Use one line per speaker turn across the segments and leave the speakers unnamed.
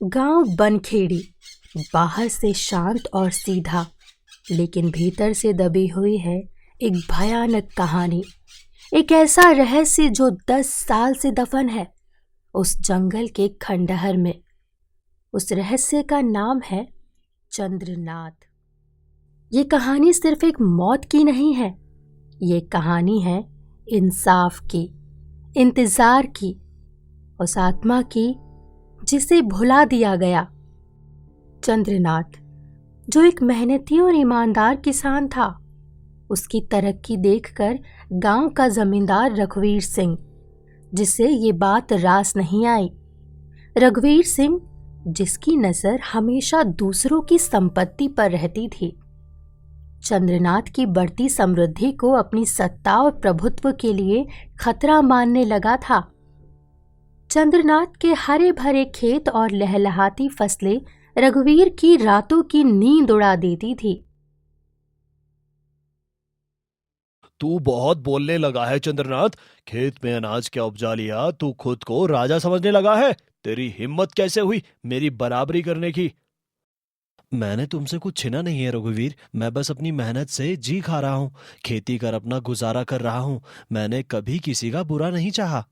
गांव बनखेड़ी, बाहर से शांत और सीधा, लेकिन भीतर से दबी हुई है एक भयानक कहानी। एक ऐसा रहस्य जो 10 साल से दफन है उस जंगल के खंडहर में। उस रहस्य का नाम है चंद्रनाथ। ये कहानी सिर्फ एक मौत की नहीं है, ये कहानी है इंसाफ की, इंतजार की, उस आत्मा की जिसे भुला दिया गया। चंद्रनाथ, जो एक मेहनती और ईमानदार किसान था, उसकी तरक्की देखकर गांव का जमींदार रघुवीर सिंह, जिसे ये बात रास नहीं आई, रघुवीर सिंह जिसकी नजर हमेशा दूसरों की संपत्ति पर रहती थी, चंद्रनाथ की बढ़ती समृद्धि को अपनी सत्ता और प्रभुत्व के लिए खतरा मानने लगा था। चंद्रनाथ के हरे भरे खेत और लहलहाती फसलें रघुवीर की रातों की नींद उड़ा देती थी।
तू बहुत बोलने लगा है चंद्रनाथ। खेत में अनाज क्या उपजा लिया, तू खुद को राजा समझने लगा है। तेरी हिम्मत कैसे हुई मेरी बराबरी करने की। मैंने तुमसे कुछ छिना नहीं है रघुवीर, मैं बस अपनी मेहनत से जी खा रहा हूँ, खेती कर अपना गुजारा कर रहा हूँ। मैंने कभी किसी का बुरा नहीं चाहा।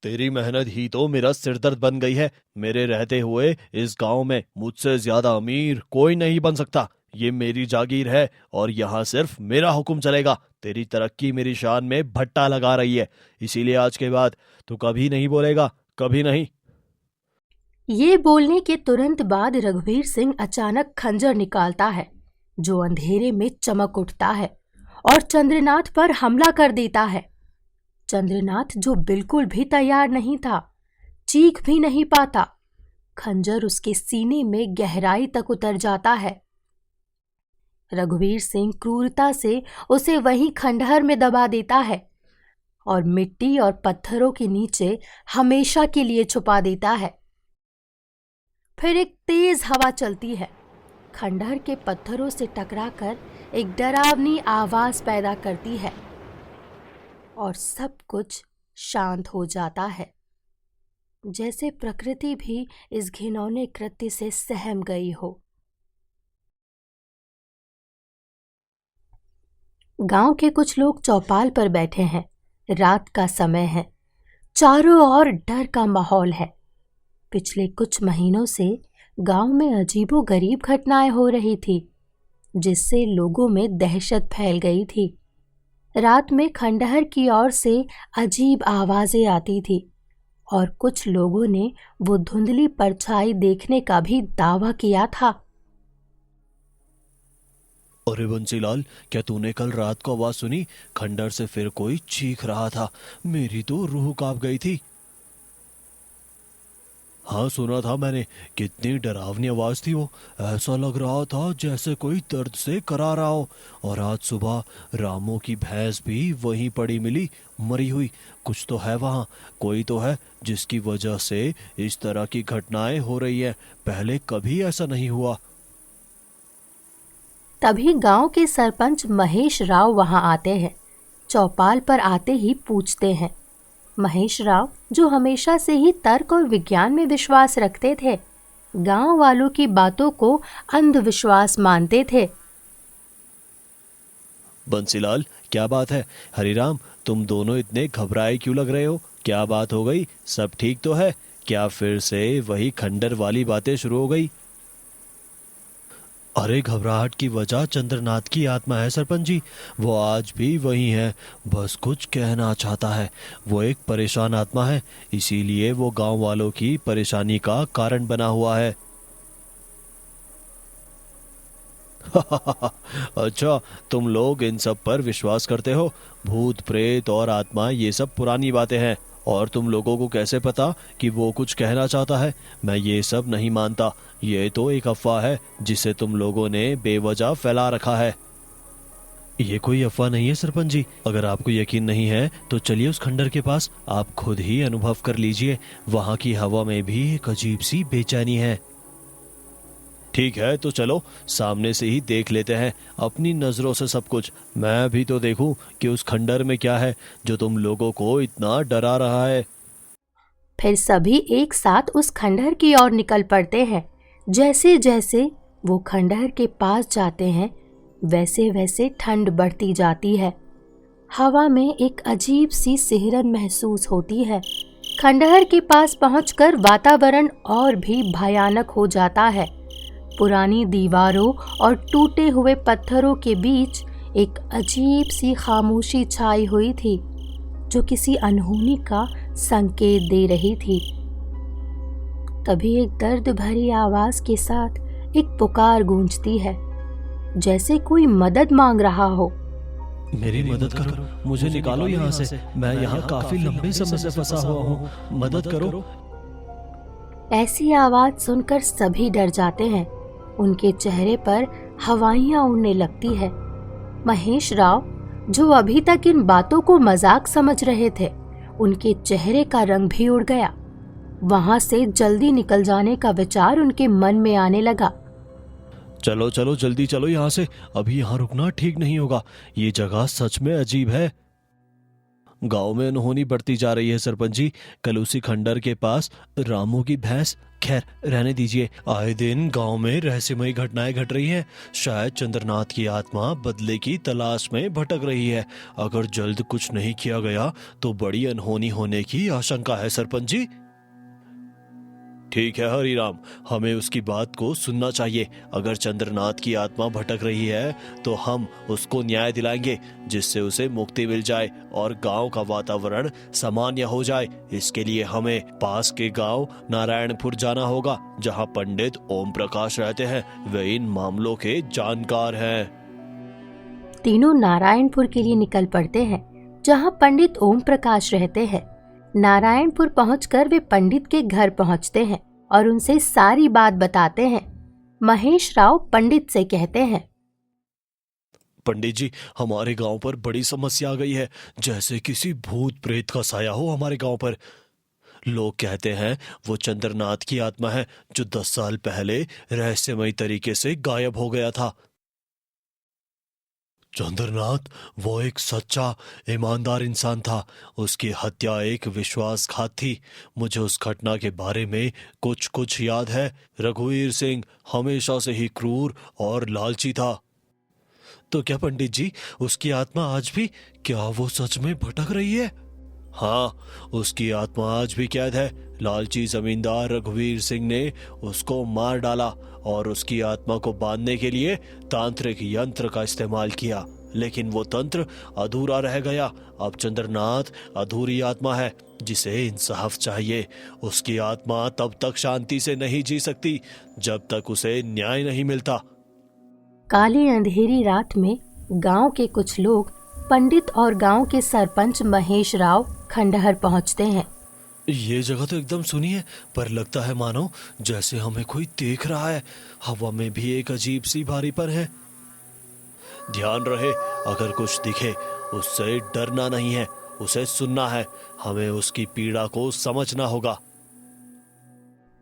तेरी मेहनत ही तो मेरा सिरदर्द बन गई है। मेरे रहते हुए इस गांव में मुझसे ज्यादा अमीर कोई नहीं बन सकता। ये मेरी जागीर है और यहाँ सिर्फ मेरा हुक्म चलेगा। तेरी तरक्की मेरी शान में भट्टा लगा रही है, इसीलिए आज के बाद तू कभी नहीं बोलेगा, कभी नहीं।
ये बोलने के तुरंत बाद रघुवीर सिंह अचानक खंजर निकालता है, जो अंधेरे में चमक उठता है और चंद्रनाथ पर हमला कर देता है। चंद्रनाथ, जो बिल्कुल भी तैयार नहीं था, चीख भी नहीं पाता, खंजर उसके सीने में गहराई तक उतर जाता है। रघुवीर सिंह क्रूरता से उसे वहीं खंडहर में दबा देता है और मिट्टी और पत्थरों के नीचे हमेशा के लिए छुपा देता है। फिर एक तेज हवा चलती है, खंडहर के पत्थरों से टकराकर एक डरावनी आवाज पैदा करती है और सब कुछ शांत हो जाता है, जैसे प्रकृति भी इस घिनौने कृत्य से सहम गई हो। गांव के कुछ लोग चौपाल पर बैठे हैं। रात का समय है, चारों ओर डर का माहौल है। पिछले कुछ महीनों से गांव में अजीबोगरीब घटनाएं हो रही थी, जिससे लोगों में दहशत फैल गई थी। रात में खंडहर की ओर से अजीब आवाजें आती थी और कुछ लोगों ने वो धुंधली परछाई देखने का भी दावा किया था।
अरे बंसीलाल, क्या तूने कल रात को आवाज सुनी? खंडर से फिर कोई चीख रहा था, मेरी तो रूह कांप गई थी। हाँ सुना था मैंने, कितनी डरावनी आवाज थी वो। ऐसा लग रहा था जैसे कोई दर्द से करा रहा हो। और आज सुबह रामू की भैंस भी वहीं पड़ी मिली, मरी हुई। कुछ तो है वहाँ, कोई तो है जिसकी वजह से इस तरह की घटनाएं हो रही है। पहले कभी ऐसा नहीं हुआ।
तभी गांव के सरपंच महेश राव वहां आते हैं। चौपाल पर आते ही पूछते हैं। महेश राव, जो हमेशा से ही तर्क और विज्ञान में विश्वास रखते थे, गांव वालों की बातों को अंधविश्वास मानते थे।
बंसीलाल, क्या बात है? हरिराम, तुम दोनों इतने घबराए क्यों लग रहे हो? क्या बात हो गई? सब ठीक तो है? क्या फिर से वही खंडर वाली बातें शुरू हो गई? अरे घबराहट की वजह चंद्रनाथ की आत्मा है सरपंच जी। वो आज भी वही है, बस कुछ कहना चाहता है। वो एक परेशान आत्मा है, इसीलिए वो गांव वालों की परेशानी का कारण बना हुआ है। अच्छा, तुम लोग इन सब पर विश्वास करते हो? भूत प्रेत और आत्मा ये सब पुरानी बातें हैं। और तुम लोगों को कैसे पता कि वो कुछ कहना चाहता है? मैं ये सब नहीं मानता। ये तो एक अफवाह है जिसे तुम लोगों ने बेवजह फैला रखा है। ये कोई अफवाह नहीं है सरपंच जी। अगर आपको यकीन नहीं है तो चलिए उस खंडर के पास, आप खुद ही अनुभव कर लीजिए। वहां की हवा में भी एक अजीब सी बेचैनी है। ठीक है तो चलो, सामने से ही देख लेते हैं अपनी नजरों से सब कुछ। मैं भी तो देखूं कि उस खंडर में क्या है जो तुम लोगों को इतना डरा रहा है।
फिर सभी एक साथ उस खंडहर की ओर निकल पड़ते हैं। जैसे जैसे वो खंडहर के पास जाते हैं वैसे वैसे ठंड बढ़ती जाती है। हवा में एक अजीब सी सिहरन महसूस होती है। खंडहर के पास पहुंचकर वातावरण और भी भयानक हो जाता है। पुरानी दीवारों और टूटे हुए पत्थरों के बीच एक अजीब सी खामोशी छाई हुई थी जो किसी अनहोनी का संकेत दे रही थी। तभी एक दर्द भरी आवाज के साथ एक पुकार गूंजती है, जैसे कोई मदद मांग रहा हो।
मेरी मदद करो, मुझे निकालो यहाँ से। मैं यहाँ काफी लंबे समय से फंसा हुआ हूँ, मदद करो।
ऐसी आवाज सुनकर सभी डर जाते हैं। उनके चेहरे पर हवाइयां उड़ने लगती है। महेश राव, जो अभी तक इन बातों को मजाक समझ रहे थे, उनके चेहरे का रंग भी उड़ गया। वहां से जल्दी निकल जाने का विचार उनके मन में आने लगा।
चलो चलो जल्दी चलो यहाँ से, अभी यहाँ रुकना ठीक नहीं होगा। ये जगह सच में अजीब है। गांव में अनहोनी बढ़ती जा रही है सरपंच जी। कल उसी खंडर के पास रामू की भैंस, खैर रहने दीजिए। आए दिन गांव में रहस्यमयी घटनाएं घट रही हैं। शायद चंद्रनाथ की आत्मा बदले की तलाश में भटक रही है। अगर जल्द कुछ नहीं किया गया तो बड़ी अनहोनी होने की आशंका है सरपंच जी। ठीक है हरिराम, हमें उसकी बात को सुनना चाहिए। अगर चंद्रनाथ की आत्मा भटक रही है तो हम उसको न्याय दिलाएंगे, जिससे उसे मुक्ति मिल जाए और गांव का वातावरण सामान्य हो जाए। इसके लिए हमें पास के गांव नारायणपुर जाना होगा, जहां पंडित ओम प्रकाश रहते हैं। वे इन मामलों के जानकार हैं।
तीनों नारायणपुर के लिए निकल पड़ते हैं, जहां पंडित ओम प्रकाश रहते हैं। नारायणपुर पहुंचकर वे पंडित के घर पहुंचते हैं और उनसे सारी बात बताते हैं। महेश राव पंडित से कहते हैं,
पंडित जी, हमारे गांव पर बड़ी समस्या आ गई है, जैसे किसी भूत प्रेत का साया हो हमारे गांव पर। लोग कहते हैं वो चंद्रनाथ की आत्मा है, जो 10 साल पहले रहस्यमयी तरीके से गायब हो गया था। चंद्रनाथ वो एक सच्चा ईमानदार इंसान था। उसकी हत्या एक विश्वासघात थी। मुझे उस घटना के बारे में कुछ याद है। रघुवीर सिंह हमेशा से ही क्रूर और लालची था। तो क्या पंडित जी, उसकी आत्मा आज भी, क्या वो सच में भटक रही है? हाँ, उसकी आत्मा आज भी कैद है। लालची जमींदार रघुवीर सिंह ने उसको मार डाला और उसकी आत्मा को बांधने के लिए तांत्रिक यंत्र का इस्तेमाल किया, लेकिन वो तंत्र अधूरा रह गया। अब चंद्रनाथ अधूरी आत्मा है, जिसे इंसाफ चाहिए। उसकी आत्मा तब तक शांति से नहीं जी सकती जब तक उसे न्याय नहीं मिलता।
काली अंधेरी रात में गांव के कुछ लोग पंडित और गांव के सरपंच महेश राव खंडहर पहुंचते हैं।
ये जगह तो एकदम सुनी है, पर लगता है मानो जैसे हमें कोई देख रहा है। हवा में भी एक अजीब सी भारीपन है। ध्यान रहे, अगर कुछ दिखे उससे डरना नहीं है, उसे सुनना है। हमें उसकी पीड़ा को समझना होगा।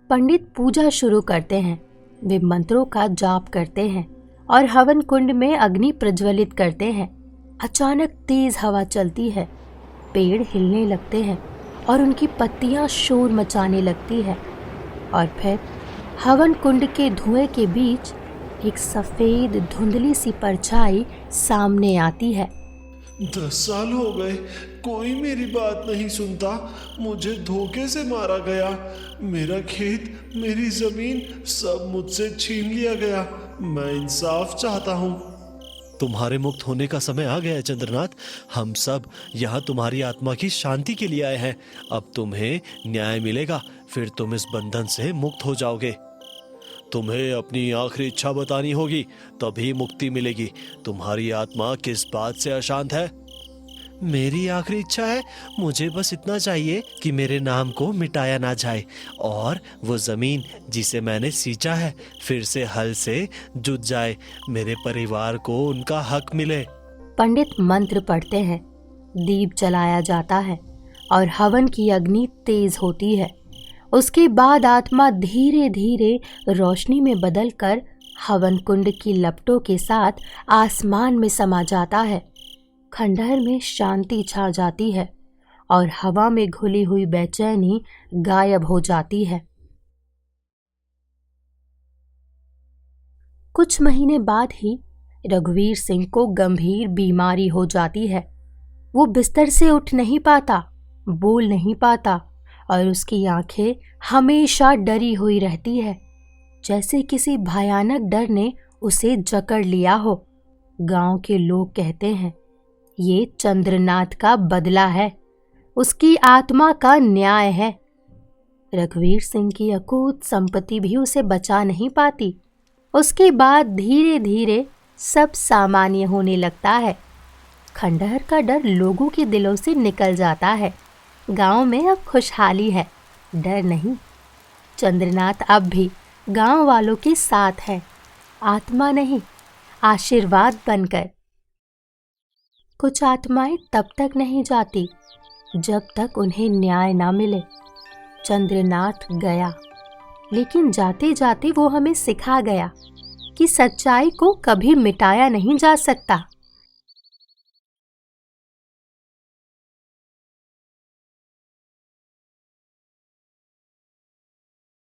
पंडित पूजा शुरू करते हैं। वे मंत्रों का जाप करते हैं और हवन कुंड में अग्नि प्रज्वलित करते हैं। अचानक तेज हवा चलती है, पेड़ हिलने लगते हैं और उनकी पत्तियां शोर मचाने लगती है। और फिर हवन कुंड के धुएं के बीच एक सफेद धुंधली सी परछाई सामने आती है।
10 साल हो गए, कोई मेरी बात नहीं सुनता। मुझे धोखे से मारा गया। मेरा खेत, मेरी जमीन सब मुझसे छीन लिया गया। मैं इंसाफ चाहता हूँ।
तुम्हारे मुक्त होने का समय आ गया है चंद्रनाथ। हम सब यहाँ तुम्हारी आत्मा की शांति के लिए आए हैं। अब तुम्हें न्याय मिलेगा, फिर तुम इस बंधन से मुक्त हो जाओगे। तुम्हें अपनी आखिरी इच्छा बतानी होगी, तभी मुक्ति मिलेगी। तुम्हारी आत्मा किस बात से अशांत है? मेरी आखिरी इच्छा है, मुझे बस इतना चाहिए कि मेरे नाम को मिटाया ना जाए और वो जमीन जिसे मैंने सींचा है फिर से हल से जुट जाए। मेरे परिवार को उनका हक मिले।
पंडित मंत्र पढ़ते हैं, दीप जलाया जाता है और हवन की अग्नि तेज होती है। उसके बाद आत्मा धीरे धीरे रोशनी में बदलकर हवन कुंड की लपटों के साथ आसमान में समा जाता है। खंडहर में शांति छा जाती है और हवा में घुली हुई बेचैनी गायब हो जाती है। कुछ महीने बाद ही रघुवीर सिंह को गंभीर बीमारी हो जाती है। वो बिस्तर से उठ नहीं पाता, बोल नहीं पाता और उसकी आंखें हमेशा डरी हुई रहती है, जैसे किसी भयानक डर ने उसे जकड़ लिया हो। गांव के लोग कहते हैं ये चंद्रनाथ का बदला है, उसकी आत्मा का न्याय है। रघुवीर सिंह की अकूत संपत्ति भी उसे बचा नहीं पाती। उसके बाद धीरे धीरे सब सामान्य होने लगता है। खंडहर का डर लोगों के दिलों से निकल जाता है। गांव में अब खुशहाली है, डर नहीं। चंद्रनाथ अब भी गांव वालों के साथ है, आत्मा नहीं, आशीर्वाद बनकर। कुछ आत्माएं तब तक नहीं जाती जब तक उन्हें न्याय ना मिले। चंद्रनाथ गया, लेकिन जाते जाते वो हमें सिखा गया कि सच्चाई को कभी मिटाया नहीं जा सकता।